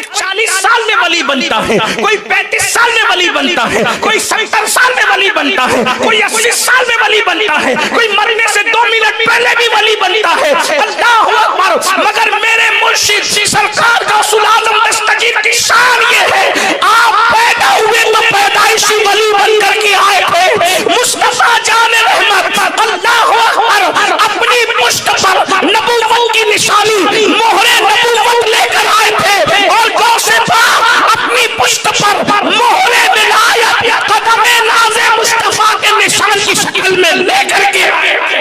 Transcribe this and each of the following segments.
کوئی 40 سال میں ولی بنتا ہے، کوئی 35 سال میں ولی بنتا ہے، کوئی 70 سال میں ولی بنتا ہے، کوئی 80 سال میں ولی بنتا ہے، کوئی مرنے سے 2 منٹ پہلے بھی ولی بنتا ہے۔ اللہ اکبر۔ مگر میرے مرشد سرکار غوث العظم دستگیر کی شان یہ ہے، آپ پیدا ہوئے تو پیدائشی ولی بن کر کے آئے تھے۔ مصطفیٰ جان رحمت اللہ اکبر اپنی مشت پر نبوت کی نشانی مہر نبوت لے کر آئے تھے، اور غوث پاک اپنی پشت پر مہر ولایت قدم ناز مصطفیٰ کے نشان کی شکل میں لے کر کے آئے تھے۔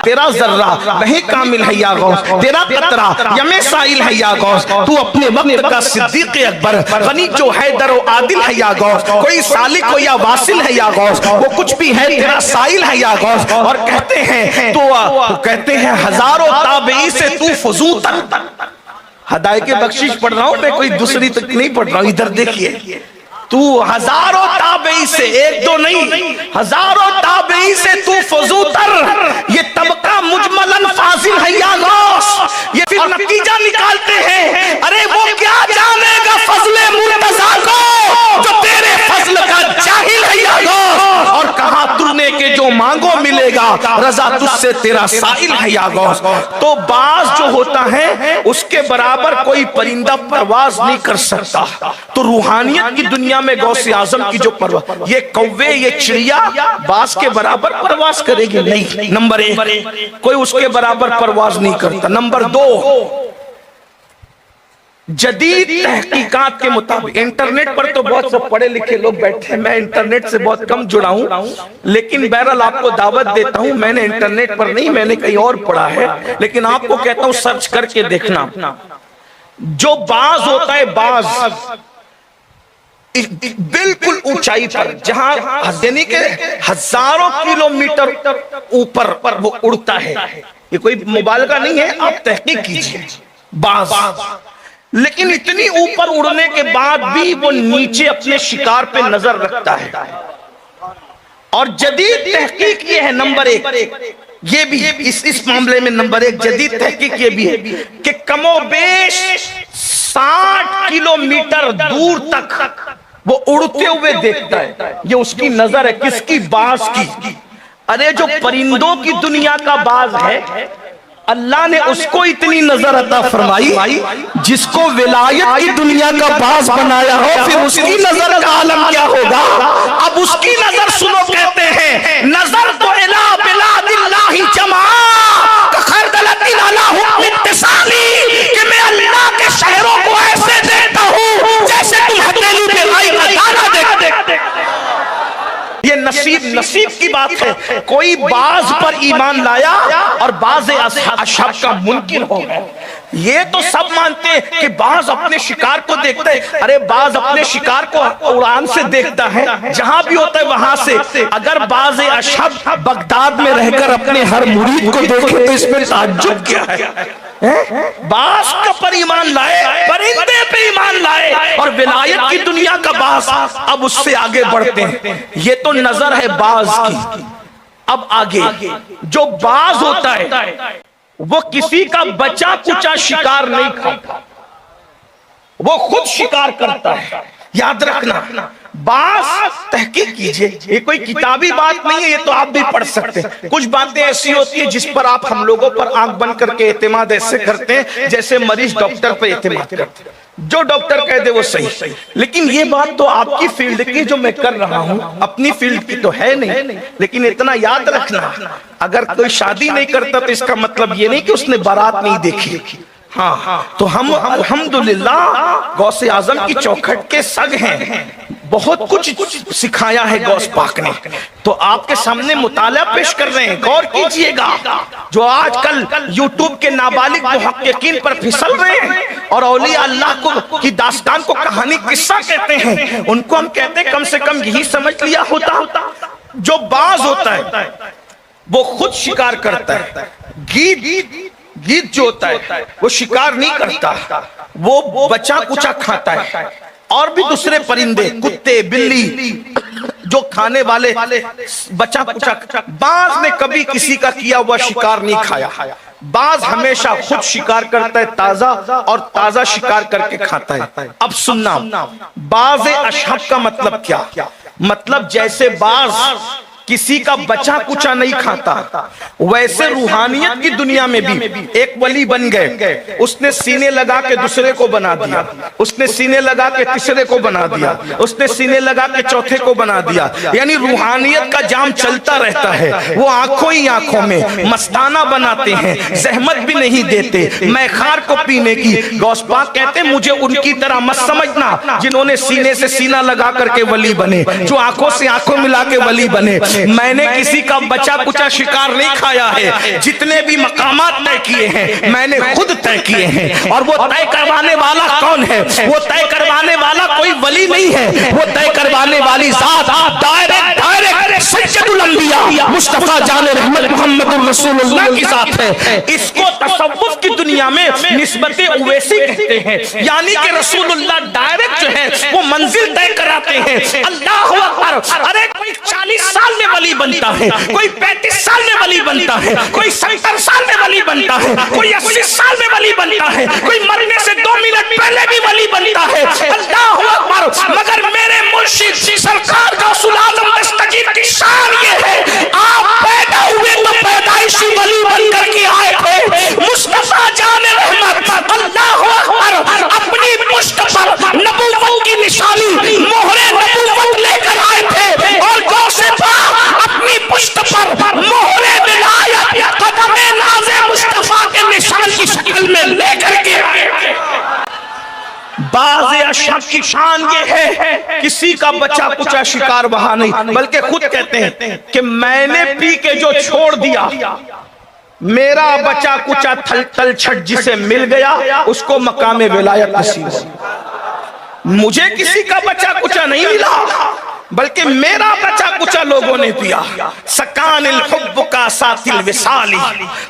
تیرا ذرہ نہیں کامل ہے یا غوث، تیرا قطرہ یم سائل ہے یا غوث، تو اپنے وقت کا صدیق اکبر، غنی جو حیدر و عادل ہے یا غوث، کوئی سالک ہو یا واصل ہے یا غوث، وہ کچھ بھی ہے تیرا سائل ہے یا غوث۔ اور کہتے ہیں تو کہتے ہیں ہزاروں تابعی سے تو فضوتر۔ ہدایت کی بخشش پڑھ رہا ہوں میں، کوئی دوسری تک نہیں پڑھ رہا ہوں، ادھر دیکھیے۔ تو ہزاروں تابعی سے، ایک دو نہیں، ہزاروں تابعی سے تو فضوتر، یہ طبقہ مجملاً فاضل ہے یا غوث۔ یہ پھر نتیجہ نکالتے ہیں، ارے وہ کیا جانے گا فضل مرتضیٰ کو جو تیرے فضل کا جاہل ہے یا غوث۔ اور کہا تو نے کہ جو مانگو ملے گا، رضا تجھ سے تیرا سائل ہے یا غوث۔ تو باز جو ہوتا ہے اس کے برابر کوئی پرندہ پرواز نہیں کر سکتا، تو روحانیت کی دنیا میں غوث اعظم کی جو پرواز، یہ کوے یہ چڑیا باز کے برابر پرواز کرے گی نہیں۔ نمبر 1 کوئی اس کے برابر پرواز نہیں کرتا۔ نمبر 2 جدید تحقیقات کے مطابق، انٹرنیٹ پر تو بہت سے پڑھے لکھے لوگ بیٹھے ہیں، میں انٹرنیٹ سے بہت کم جڑا ہوں، لیکن بہرحال آپ کو دعوت دیتا ہوں، میں نے انٹرنیٹ پر نہیں، میں نے کہیں اور پڑھا ہے، لیکن آپ کو کہتا ہوں سرچ کر کے دیکھنا۔ جو باز ہوتا ہے، باز بالکل اونچائی پر، جہاں یعنی کہ ہزاروں کلومیٹر اوپر وہ اڑتا ہے، یہ کوئی مبالغہ نہیں ہے، آپ تحقیق کیجئے، باز۔ لیکن اتنی اوپر اڑنے کے بعد بھی وہ نیچے اپنے شکار پہ نظر رکھتا ہے۔ اور جدید تحقیق یہ ہے، نمبر 1 یہ بھی اس معاملے میں نمبر 1 جدید تحقیق یہ بھی ہے کہ کم و بیش 60 کلومیٹر دور تک وہ اڑتے ہوئے دیکھتا ہے۔ یہ اس کی نظر ہے، کس کی؟ باز کی۔ ارے جو پرندوں کی دنیا کا باز ہے، اللہ نے اس کو اتنی نظر عطا فرمائی، جس کو ولایت کی دنیا کا باز بنایا ہو، پھر اس کی نظر کا عالم کیا ہوگا؟ اب اس کی نظر سنو، کہتے ہیں نظر تو الہ بلاد اللہ جمعا کخردلۃ علی حکم اتصالی، کہ میں اللہ کے شہروں کو ایسے دیکھتا ہوں جیسے تم ہتھیلی پہ رائی کا دانہ دیکھتے۔ یہ نصیب کی بات ہے، کوئی باز پر ایمان لایا اور باز اشہب کا منکر ہو گئے۔ یہ تو سب مانتے ہیں کہ باز اپنے شکار کو دیکھتا ہے، ارے باز اپنے شکار کو اڑان سے دیکھتا ہے، جہاں بھی ہوتا ہے وہاں سے۔ اگر باز اشہب بغداد میں رہ کر اپنے ہر مرید کو دیکھے تو اس میں تعجب کیا ہے؟ باز کا پر ایمان لائے، پرندے پہ ایمان لائے، اور ولایت کی دنیا کا باز۔ اب اس سے آگے بڑھتے ہیں، یہ تو نظر ہے باز کی۔ اب آگے جو باز ہوتا ہے وہ کسی کا بچا کچا شکار نہیں کھاتا، وہ خود شکار کرتا ہے۔ یاد رکھنا، باز تحقیق کیجئے، یہ کوئی کتابی بات نہیں ہے، یہ تو آپ بھی پڑھ سکتے ہیں۔ کچھ باتیں ایسی ہوتی ہیں جس پر آپ ہم لوگوں پر آنکھ بند کر کے اعتماد ایسے کرتے ہیں جیسے مریض ڈاکٹر پر اعتماد کرتے ہیں، جو ڈاکٹر کہہ دے وہ صحیح۔ لیکن یہ بات تو آپ کی فیلڈ کی جو میں کر رہا ہوں، اپنی فیلڈ کی تو ہے نہیں۔ لیکن اتنا یاد رکھنا، اگر کوئی شادی نہیں کرتا تو اس کا مطلب یہ نہیں کہ اس نے بارات نہیں دیکھی۔ ہاں، تو ہم الحمدللہ غوث اعظم کی چوکھٹ کے سگ ہیں، بہت کچھ سکھایا ہے غوث پاک نے، تو آپ کے سامنے مطالعہ پیش کر رہے ہیں، غور کیجئے گا۔ جو آج کل یوٹیوب کے نابالغ محققین پر پھسل رہے ہیں اور اولیاء اللہ کی داستان کو کہانی قصہ کہتے ہیں، ان کو ہم کہتے ہیں کم سے کم یہی سمجھ لیا ہوتا۔ جو باز ہوتا ہے وہ خود شکار کرتا ہے، گیدڑ جو ہوتا ہے وہ شکار نہیں کرتا، وہ بچا کچا کھاتا ہے۔ اور بھی دوسرے پرندے، کتے، بلی، جو کھانے والے بچا کچا، باز نے کبھی کسی کا کیا ہوا شکار نہیں کھایا۔ باز ہمیشہ خود شکار کرتا ہے تازہ، اور تازہ شکار کر کے کھاتا ہے۔ اب سننا، باز اشہب کا مطلب کیا؟ مطلب جیسے باز کسی کا بچہ کچا نہیں کھاتا، ویسے روحانیت کی دنیا میں بھی ایک ولی بن گئے، اس نے سینے لگا کے دوسرے کو بنا دیا، اس نے سینے لگا کے تیسرے کو بنا دیا، اس نے سینے لگا کے چوتھے کو بنا دیا، یعنی روحانیت کا جام چلتا رہتا ہے۔ وہ آنکھوں ہی آنکھوں میں مستانہ بناتے ہیں، زحمت بھی نہیں دیتے میخار کو پینے کی۔ غوث پاک کہتے ہیں مجھے ان کی طرح مت سمجھنا جنہوں نے سینے سے سینہ لگا کر کے ولی بنے، جو آنکھوں سے آنکھوں ملا کے ولی بنے۔ میں نے کسی کا بچہ کچا شکار نہیں کھایا ہے، جتنے بھی مقامات طے کیے ہیں میں نے خود طے کیے ہیں۔ اور وہ طے کروانے والا کون ہے؟ وہ طے کروانے والا کوئی ولی نہیں ہے، وہ طے کروانے والی ذات ڈائریکٹ سید الانبیاء مصطفیٰ جان رحمت محمد الرسول اللہ کی ذات ہے۔ اس کو تصوف کی دنیا میں نسبت اویسی کہتے ہیں، یعنی کہ رسول اللہ ڈائریکٹ جو ہے وہ منزل طے کراتے ہیں۔ اللہ اکبر! ارے کوئی 40 سال میں ولی بنتا ہے، کوئی 35 سال میں ولی بنتا ہے، کوئی 70 سال میں ولی بنتا ہے، کوئی 80 سال میں ولی بنتا ہے، کوئی مرنے سے 2 منٹ پہلے بھی ولی بنتا ہے۔ اللہ اکبر! مگر میرے مرشد سرکار غوث العظم دستگیر کی شان یہ ہے، آپ پیدا ہوئے تو پیدائشی ولی بن کر کے آئے تھے۔ مصطفیٰ جان رحمت اللہ اکبر اپنی پشت پر نبوت کی نشانی مہر نبوت لے کر آئے تھے، اور غوث پاک اپنی پشت پر مہر ولایت قدم ناز مصطفیٰ کے نشان کی شکل میں لے کر کے آئے تھے۔ باز اشہب کی شان یہ ہے کسی کا بچہ کچا شکار وہاں نہیں، بلکہ خود کہتے ہیں کہ میں نے پی کے جو چھوڑ دیا، میرا بچہ کچا تل چھٹ جسے مل گیا اس کو مقام ولایت نصیب ہو۔ مجھے کسی کا بچہ کچا نہیں ملا، بلکہ میرا بچہ کچا لوگوں نے پیا۔ سکان الحب کا ساتھ الوصالی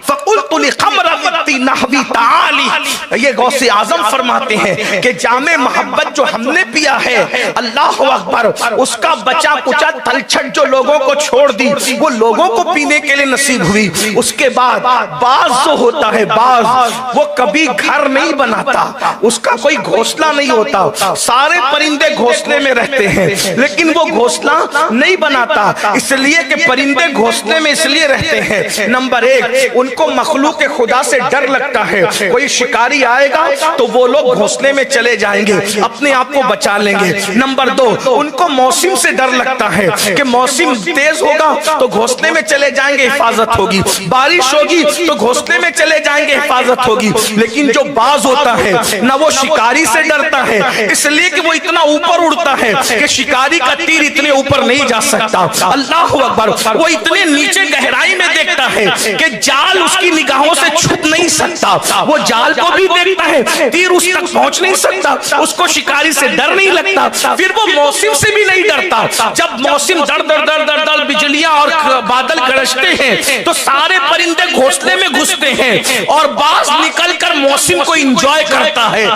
فقلت لقمر وقتی نحوی تعالی۔ یہ غوث اعظم فرماتے ہیں کہ جام محبت جو ہم نے پیا ہے، اللہ اکبر، اس کا بچہ کچا تلچھٹ جو لوگوں کو چھوڑ دی وہ لوگوں کو پینے کے لیے نصیب ہوئی۔ اس کے بعد باز جو ہوتا ہے، باز وہ کبھی گھر نہیں بناتا، اس کا کوئی گھونسلہ نہیں ہوتا۔ سارے پرندے گھونسلے میں رہتے ہیں لیکن وہ گھونسلہ نہیں بناتا، اس لیے کہ پرندے گھونسلے میں اس لیے رہتے ہیں، نمبر 1 ان کو مخلوق خدا سے ڈر لگتا ہے، کوئی شکاری آئے گا تو وہ لوگ گھونسلے میں چلے جائیں گے، اپنے آپ کو بچا لیں گے۔ نمبر 2 ان کو موسم سے ڈر لگتا ہے کہ موسم تیز ہوگا تو گھونسلے میں چلے جائیں گے، حفاظت ہوگی، بارش ہوگی تو گھونسلے میں چلے جائیں گے، حفاظت ہوگی۔ لیکن جو باز ہوتا ہے نہ وہ شکاری سے ڈرتا ہے، اس لیے کہ وہ اتنا اوپر اڑتا ہے کہ شکاری کا تیر اتنے اوپر نہیں جا سکتا۔ اللہ اکبر! وہ اتنے نیچے گہرائی میں دیکھتا ہے کہ جال اس کی نگاہوں سے چھپ نہیں سکتا، وہ جال کو بھی دیکھتا ہے، تیر اس تک پہنچ نہیں سکتا، اس کو شکاری سے ڈر نہیں لگتا۔ پھر وہ موسم سے بھی نہیں ڈرتا، جب موسم در در در در در بجلیاں اور بادل گرجتے ہیں تو سارے پرندے گھونسلے میں گھستے ہیں اور باز نکل کر موسم کو انجوائے کرتا ہے۔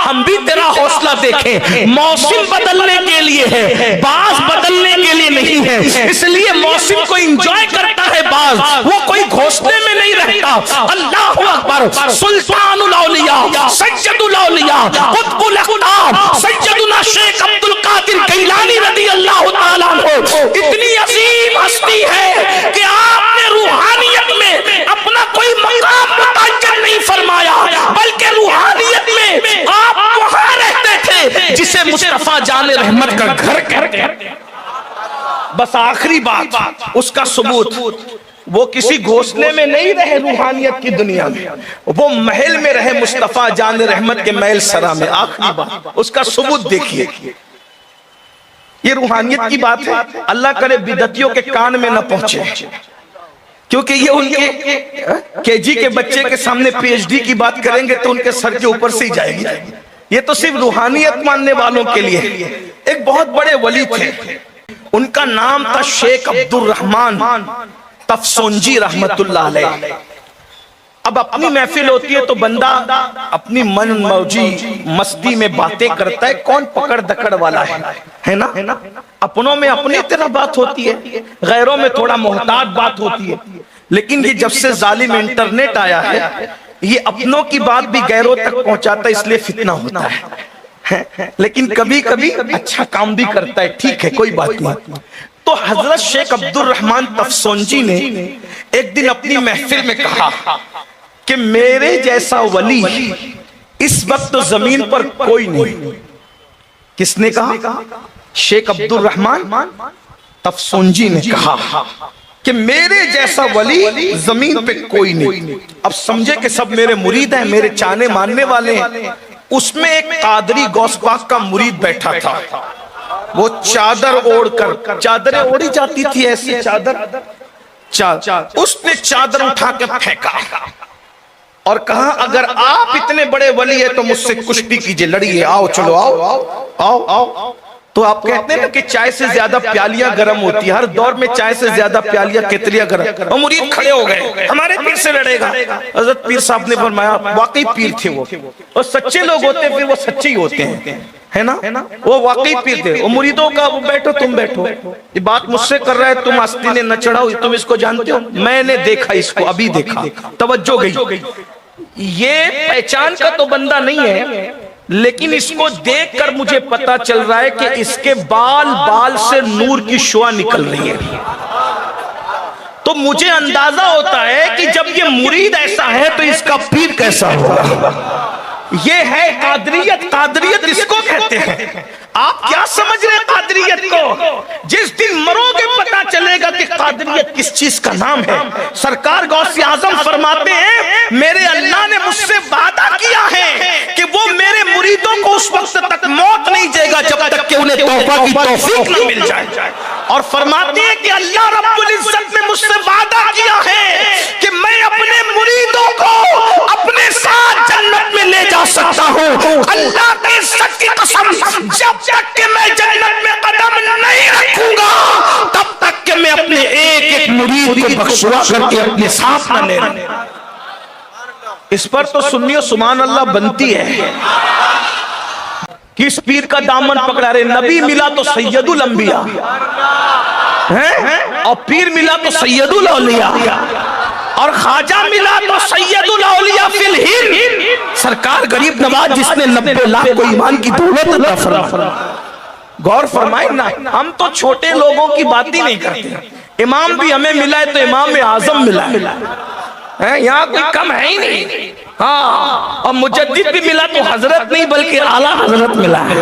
ہم بھی تیرا حوصلہ دیکھیں، موسم بدلنے کے لیے ہے، باز بدلنے کے لیے نہیں ہے، اس لیے موسم کو انجوائے کرتا ہے باز، وہ کوئی گھونسلے میں نہیں رہتا۔ اللہ اکبر! سلطان الاولیاء، سید الاولیاء، قطب الاقطاب، سیدنا شیخ عبد القادر گیلانی رضی اللہ تعالیٰ عنہ اتنی عظیم ہستی ہے کہ آپ نے روحانیت میں اپنا کوئی مقام متعین نہیں فرمایا، بلکہ روحانیت میں آپ وہاں رہتے تھے جسے مصطفیٰ جان رحمت کا گھر کہتے ہیں۔ بس آخری بات اس کا ثبوت، وہ کسی گھونسلے میں نہیں رہے روحانیت کی دنیا میں، وہ محل میں رہے مصطفیٰ جان رحمت کے محل سرا میں۔ آخری بات اس کا ثبوت دیکھیے، یہ روحانیت کی بات ہے، اللہ کرے بدعتیوں کے کان میں نہ پہنچے، کیونکہ یہ ان کے جی کے بچے کے سامنے پی ایچ ڈی کی بات کریں گے تو ان کے سر کے اوپر سے ہی جائے گی۔ یہ تو صرف روحانیت ماننے والوں کے لیے۔ ایک بہت بڑے ولی تھے، ان کا نام تھا شیخ عبد الرحمن تفسونجی رحمت اللہ علیہ۔ اب اپنی محفل ہوتی ہے تو بندہ اپنی من موجی مستی میں باتیں کرتا ہے، کون پکڑ دکڑ والا ہے نا؟ اپنوں میں اپنی طرح بات ہوتی ہے، غیروں میں تھوڑا محتاط بات ہوتی ہے۔ لیکن یہ جب سے ظالم انٹرنیٹ آیا ہے یہ اپنوں کی بات بھی غیروں تک پہنچاتا ہے، اس لیے فتنہ ہوتا ہے، لیکن کبھی کبھی اچھا کام بھی کرتا ہے، ٹھیک ہے کوئی بات نہیں۔ تو حضرت شیخ عبد الرحمن تفسونجی نے ایک دن اپنی محفل میں کہا کہ میرے جیسا ولی اس وقت زمین پر کوئی نہیں۔ کس نے کہا؟ شیخ عبد الرحمن تفسونجی نے کہا کہ میرے جیسا ولی زمین پہ کوئی نہیں۔ اب سمجھے کہ سب میرے مرید ہیں، میرے چاہنے ماننے والے ہیں۔ اس میں ایک قادری غوث پاک کا مرید بیٹھا تھا، وہ چادر اوڑھ کر، چادریں اوڑھی جاتی تھی ایسی چادر، اس نے چادر اٹھا کے پھینکا اور کہا اگر آپ اتنے بڑے ولی ہیں تو مجھ سے کشتی کیجئے، لڑیے، آؤ چلو آؤ آؤ آؤ۔ تو آپ کہتے ہیں نا کہ چائے سے زیادہ پیالیاں گرم ہوتی ہے، ہر دور میں چائے سے زیادہ پیالیاں کتلیاں گرم۔ اور مرید کھڑے ہو گئے، ہمارے پیر سے لڑے گا۔ حضرت پیر صاحب نے فرمایا واقعی پیر تھے وہ، اور سچے لوگ ہوتے ہیں پھر وہ سچے ہی ہوتے ہیں، ہے نا، وہ واقعی پیر تھے۔ وہ مریدوں کا وہ بیٹھو تم بیٹھو، یہ بات مجھ سے کر رہا ہے، تم آستینے نہ چڑھاؤ، تم اس کو جانتے ہو؟ میں نے دیکھا اس کو، ابھی دیکھا، توجہ گئی۔ یہ پہچان کا تو بندہ نہیں ہے، لیکن اس کو دیکھ کر مجھے پتا چل رہا ہے کہ اس کے بال سے نور کی شعاع نکل رہی ہے۔ تو مجھے اندازہ ہوتا ہے کہ جب یہ مرید ایسا ہے تو اس کا پیر کیسا ہوگا۔ یہ ہے قادریت، قادریت اس کو کہتے ہیں۔ آپ کیا سمجھ رہے ہیں قادریت کو؟ جس دن مرو گے پتا چلے گا کہ قادریت کس چیز کا نام ہے۔ سرکار غوث اعظم فرماتے ہیں میرے اللہ نے مجھ سے وعدہ کیا ہے کہ وہ میرے مریدوں کو اس وقت تک موت نہیں دے گا جب تک کہ انہیں توبہ کی توفیق نہ مل جائے، اور فرماتے ہیں کہ اللہ رب العزت نے مجھ سے وعدہ کیا ہے کہ میں اپنے مریدوں کو اپنے ساتھ جنت میں لے جا سکتا ہوں۔ اللہ کی عزت کی قسم، جب تک کہ میں جنت میں قدم نہیں رکھوں گا تب تک کہ میں اپنے ایک ایک مرید کو بخشوا کر کے اپنے ساتھ نہ لے رہا۔ اس پر تو سنیو سبحان اللہ بنتی ہے۔ کس پیر کا دامن پکڑا رہے؟ نبی ملا تو سید الانبیاء، اور پیر ملا تو سید الاولیاء، اور خواجہ ملا تو سید الاولیاء فی الہند، سرکار غریب نواز جس نے 90 لاکھ کو ایمان کی دولت عطا فرمائی۔ غور فرمائیں نا، ہم تو چھوٹے لوگوں کی بات ہی نہیں کرتے۔ امام بھی ہمیں ملا ہے تو امام اعظم ملا ہے، یہاں کوئی کم ہے ہی نہیں۔ ہاں، اور مجدد بھی ملا تو حضرت نہیں بلکہ اعلیٰ حضرت ملا ہے۔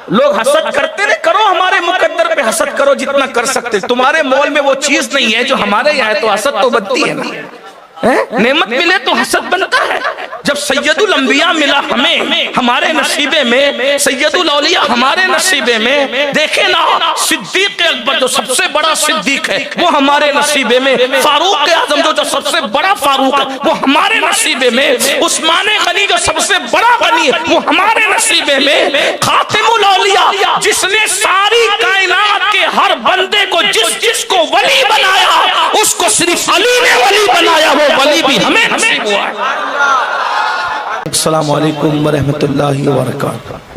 لوگ حسد کرتے رہے، کرو ہمارے مقدر پہ حسد کرو جتنا کر سکتے، تمہارے مول میں وہ چیز نہیں ہے جو ہمارے یہاں ہے، تو حسد تو بنتی ہے نا۔ نعمت ملے تو حسد بنتا ہے۔ جب سید الانبیاء ملا ہمیں ہمارے نصیبے میں، سید الاولیاء ہمارے نصیبے میں، دیکھیں نا صدیق اکبر جو سب سے بڑا صدیق ہے وہ ہمارے نصیبے میں، فاروق اعظم جو سب سے بڑا فاروق ہے وہ ہمارے نصیبے میں، عثمان غنی جو سب سے بڑا غنی ہے وہ ہمارے نصیبے میں، خاتم الاولیاء جس نے ساری کائنات کے ہر بندے کو جس کو ولی بنایا اس کو صرف علی نے ولی بنایا، وہ ولی بھی ہمیں نصیب ہوا ہے۔ السلام علیکم ورحمۃ اللہ وبرکاتہ۔